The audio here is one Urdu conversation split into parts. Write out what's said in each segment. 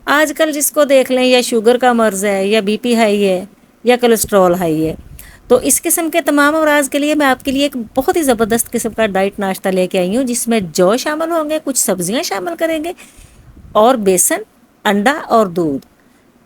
آج کل جس کو دیکھ لیں یا شوگر کا مرض ہے یا بی پی ہائی ہے یا کولیسٹرول ہائی ہے، تو اس قسم کے تمام امراض کے لیے میں آپ کے لیے ایک بہت ہی زبردست قسم کا ڈائٹ ناشتہ لے کے آئی ہوں، جس میں جو شامل ہوں گے، کچھ سبزیاں شامل کریں گے، اور بیسن، انڈا اور دودھ۔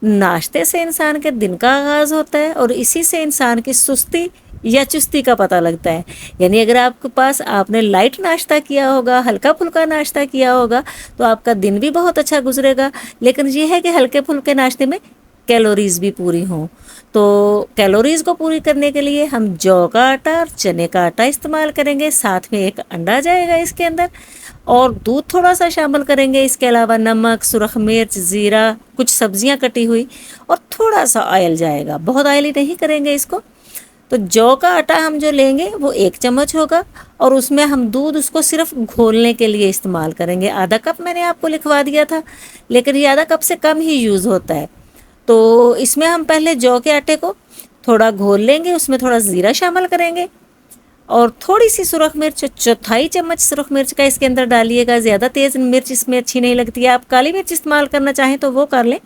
ناشتے سے انسان کے دن کا آغاز ہوتا ہے، اور اسی سے انسان کی سستی یا چستی کا پتہ لگتا ہے۔ یعنی اگر آپ کے پاس آپ نے لائٹ ناشتہ کیا ہوگا، ہلکا پھلکا ناشتہ کیا ہوگا، تو آپ کا دن بھی بہت اچھا گزرے گا۔ لیکن یہ ہے کہ ہلکے پھلکے ناشتے میں کیلوریز بھی پوری ہوں، تو کیلوریز کو پوری کرنے کے لیے ہم جو کا آٹا اور چنے کا آٹا استعمال کریں گے، ساتھ میں ایک انڈا جائے گا اس کے اندر، اور دودھ تھوڑا سا شامل کریں گے۔ اس کے علاوہ نمک، سرخ مرچ، زیرہ، کچھ سبزیاں کٹی ہوئی، اور تھوڑا سا آئل جائے گا، بہت آئلی نہیں کریں گے اس کو۔ تو جو کا آٹا ہم جو لیں گے وہ 1 چمچ ہوگا، اور اس میں ہم دودھ اس کو صرف گھولنے کے لیے استعمال کریں گے۔ آدھا کپ میں نے آپ کو لکھوا دیا تھا، لیکن یہ آدھا کپ سے کم ہی یوز ہوتا ہے۔ تو اس میں ہم پہلے جو کے آٹے کو تھوڑا گھول لیں گے، اس میں تھوڑا زیرہ شامل کریں گے، اور تھوڑی سی سرخ مرچ، 1/4 چمچ سرخ مرچ کا اس کے اندر ڈالیے گا۔ زیادہ تیز مرچ اس میں اچھی نہیں لگتی ہے، آپ کالی مرچ استعمال کرنا چاہیں تو وہ کر لیں۔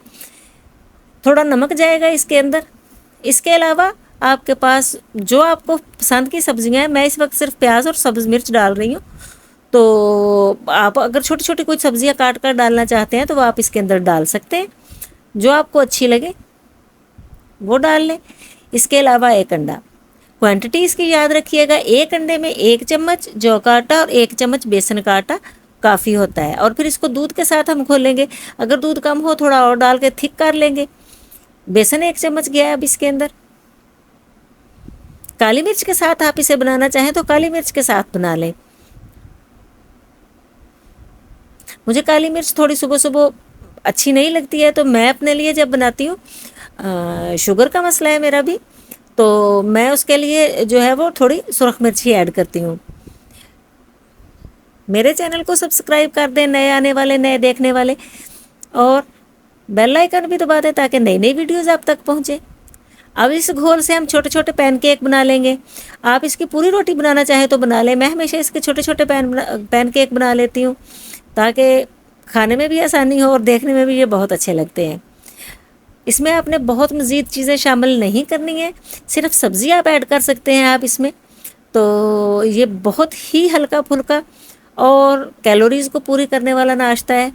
تھوڑا نمک جائے گا اس کے اندر۔ اس کے علاوہ آپ کے پاس جو آپ کو پسند کی سبزیاں ہیں، میں اس وقت صرف پیاز اور سبز مرچ ڈال رہی ہوں، تو آپ اگر چھوٹی چھوٹی کچھ سبزیاں کاٹ کر ڈالنا چاہتے ہیں تو وہ آپ اس کے اندر ڈال سکتے ہیں، جو آپ کو اچھی لگے وہ ڈال لیں۔ اس کے علاوہ ایک انڈا، کوانٹٹی اس کی یاد رکھیے گا، ایک انڈے میں 1 چمچ جو کا آٹا اور 1 چمچ بیسن کا آٹا کافی ہوتا ہے، اور پھر اس کو دودھ کے ساتھ ہم کھولیں گے۔ اگر دودھ کم ہو تھوڑا اور ڈال کے تھک کر لیں گے۔ بیسن 1 چمچ گیا ہے اب اس کے اندر۔ کالی مرچ کے ساتھ آپ اسے بنانا چاہیں تو کالی مرچ کے ساتھ بنا لیں۔ مجھے کالی مرچ تھوڑی صبح صبح اچھی نہیں لگتی ہے، تو میں اپنے لیے جب بناتی ہوں، شوگر کا مسئلہ ہے میرا بھی، تو میں اس کے لیے جو ہے وہ تھوڑی سرخ مرچ ہی ایڈ کرتی ہوں۔ میرے چینل کو سبسکرائب کر دیں، نئے آنے والے، نئے دیکھنے والے، اور بیل آئیکن بھی دبا دیں تاکہ نئی نئی ویڈیوز آپ تک پہنچے۔ اب اس گھول سے ہم چھوٹے چھوٹے پین کیک بنا لیں گے۔ آپ اس کی پوری روٹی بنانا چاہیں تو بنا لیں، میں ہمیشہ اس کے چھوٹے چھوٹے پین کیک بنا لیتی ہوں، تاکہ کھانے میں بھی آسانی ہو اور دیکھنے میں بھی یہ بہت اچھے لگتے ہیں۔ اس میں آپ نے بہت مزید چیزیں شامل نہیں کرنی ہیں، صرف سبزی آپ ایڈ کر سکتے ہیں آپ اس میں۔ تو یہ بہت ہی ہلکا پھلکا اور کیلوریز کو پوری کرنے والا ناشتہ ہے۔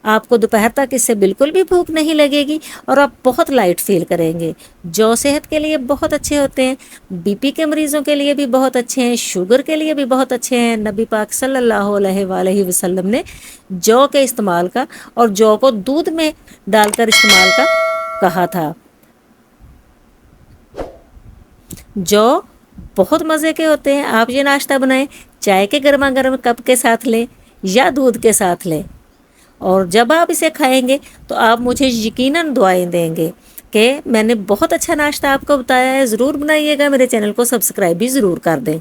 آپ کو دوپہر تک اس سے بالکل بھی بھوک نہیں لگے گی، اور آپ بہت لائٹ فیل کریں گے۔ جو صحت کے لیے بہت اچھے ہوتے ہیں، بی پی کے مریضوں کے لیے بھی بہت اچھے ہیں، شوگر کے لیے بھی بہت اچھے ہیں۔ نبی پاک صلی اللہ علیہ وآلہ وسلم نے جو کے استعمال کا اور جو کو دودھ میں ڈال کر استعمال کا کہا تھا۔ جو بہت مزے کے ہوتے ہیں، آپ یہ ناشتہ بنائیں، چائے کے گرما گرم کپ کے ساتھ لیں یا دودھ کے ساتھ لیں، اور جب آپ اسے کھائیں گے تو آپ مجھے یقیناً دعائیں دیں گے کہ میں نے بہت اچھا ناشتہ آپ کو بتایا ہے۔ ضرور بنائیے گا، میرے چینل کو سبسکرائب بھی ضرور کر دیں۔